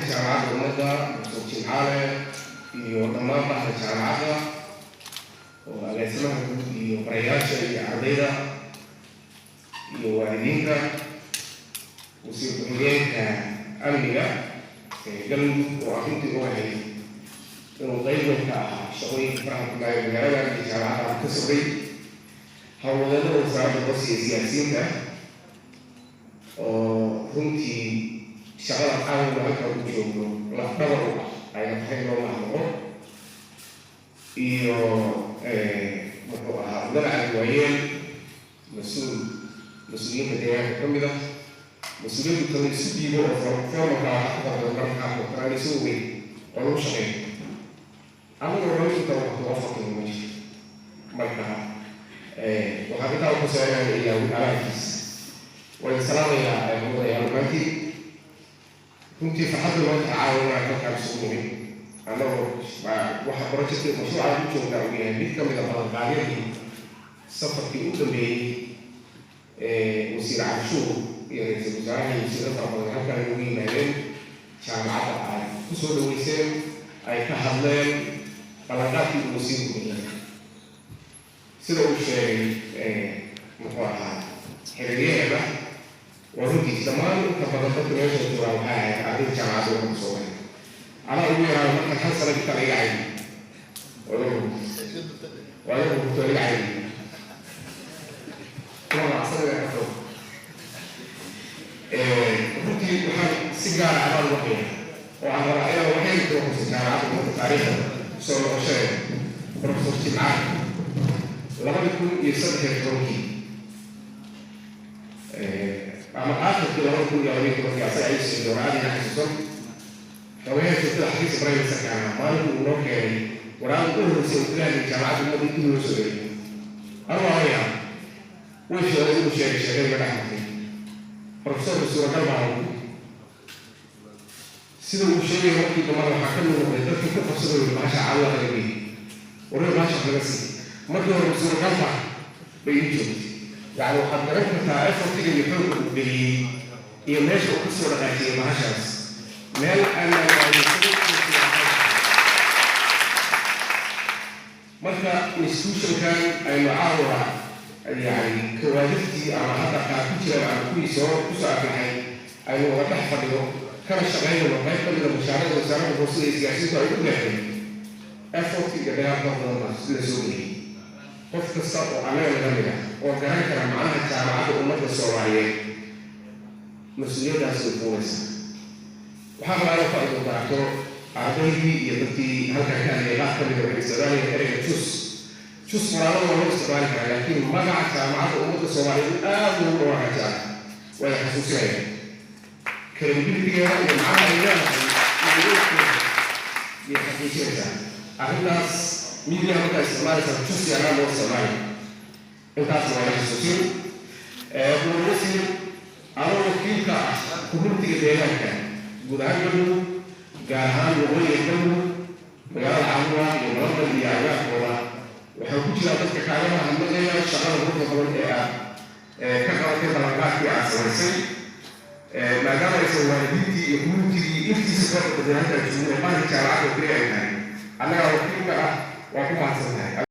jaamacadda ummadda Dr. Jimcaale iyo dhammaan bahda jaamacadda oo agaasimaha guud iyo barayaasha iyo ardayda iyo waalidiinta wasiir ku-xigeenka amniga galmudug oo runtii u ahay inuu qayb weyn ka ahaa shaqooyinka faraha ku dhacay magaalada iyo jaamacadda ka socday howlwadeenada wasaaradda hoose iyo siyaasiyiinta oo runtii shaqada qaawga halka u joogno lafdhabar u ah ayna tahay loo mahadnaqo iyo muxuu ahaa dalaca waayeen mas-uuliyiinta deegaanka ka mid ah mas-uuliyiintu kale isu dhiibo oo formalka waxa ku qabda markaa qoraan isu weyn oo lagu shaqeeyo aniga raminta waxtu waafaqin ma jirto marka waxaa intaa ku socdaa ilaa walaalihiis way salaamayaa mudaya maantii runtii farxadda loo tacaawinaa halkaan isugu nimid annagoo waxa projectka mashruuca ku joognaa uu yahay mid ka mid a ballanqaadyadii safarkii u dambeeyey wasiir cabshuur iyo ra-iisul wasaaraha iyo wasiirada fara badan halkaan ugu yimaadeen jaamacadda ay ku soo dhaweyseen ay ka hadleen ballanqaadkii uu wasiirku yahay sida uu sheegay muxuu ahaa xiriiryaheeda waa runtiis dhammaan inta badan dadka meesha joogaa waxay ahayd ardayda jaamacadda ummadda soomaaliya anaa ugu yaraa markan hal sana inta laga caydi waa laga hurto laga caydi kuma macsanada ka fog runtii waxaan si gaara abaal uga qiya oo aan rabaa inaa waxay doonaysa jaamacadda ummadda taariikhda soo noqoshadeeda professor Jimcaale 2013 ama aakhirkii 2012 asaga ay sii dooraadii xasuusan haweenka sida xafiis Ibrahim Sakana maalintii uu noo keenay waraaq u horeysay uu ilaahay jaamacadda ummadda intuu loo soo geeyay arwaaya way sheegay inuu sheegay madaxda professor suuragal baa sida uu sheegay markii dambe waxaa ka muuqday dadkii ku qabsaday maasha Allah rabbi wareer maasha laga sii markii hore suuragal baa bay joogtay يعني waxaad garan kartaa effortiga iyo xoogga uu geliyey iyo meesha uu kusoo dhaqaajiyey mahashaas meel marka institutionkan aynu caawa yani kawaadiftii ama hadda kaa ku jira ama kuwii kusoo aflaxay aynu wada dhex fadhiyo kana shaqaynayno qayb ka mida mushaarada wasaaradda hoose iyo siyaasiyiintu ay u leexday effortiga dagaalka badan sida soo geliyey qof kasta oo anaga laga mid ah oo garan kara macnaha jaamacadda ummadda soomaaliyeed mas-uuliyaddaas way fuulaysaa waxaa rabaa inuu ka idin daarto ardaydii iyo dadkii halkan ka hadlayay qaar ka mida waxay isticmaalayeen ereyga jus qoraalada waa loo isticmaali karaa laakiin magaca jaamacadda ummadda soomaaliyeed aad loogu dhawaaqajaa way xasuusinayaan credibilitygeeda iyo macnaha ay leedahay iyo xaqiijinaysaa arrintaas media marka isticmaalaysaa jus yaanaa loo isticmaali intaas waa la xasuusin wasiir anoo wakiilka ah communitiga deegaanka guud ahaan galmudug gaar ahaan waqooyiga galmudug magaalada caabuwa iyo nabadda iyo agaarkooda waxaa ku jira dadka kaagama hadlaya shaqada ruuxa badan ee aad ka qabatay ballanqaadkii aad samaysay maadaama aysan waalidiintii iyo communitigii intiisa soo qabatay halkaa joogo ee baahdi jaamacadda kaliya ay tahay annagaa wakiilka ah waa ku mahadsan tahay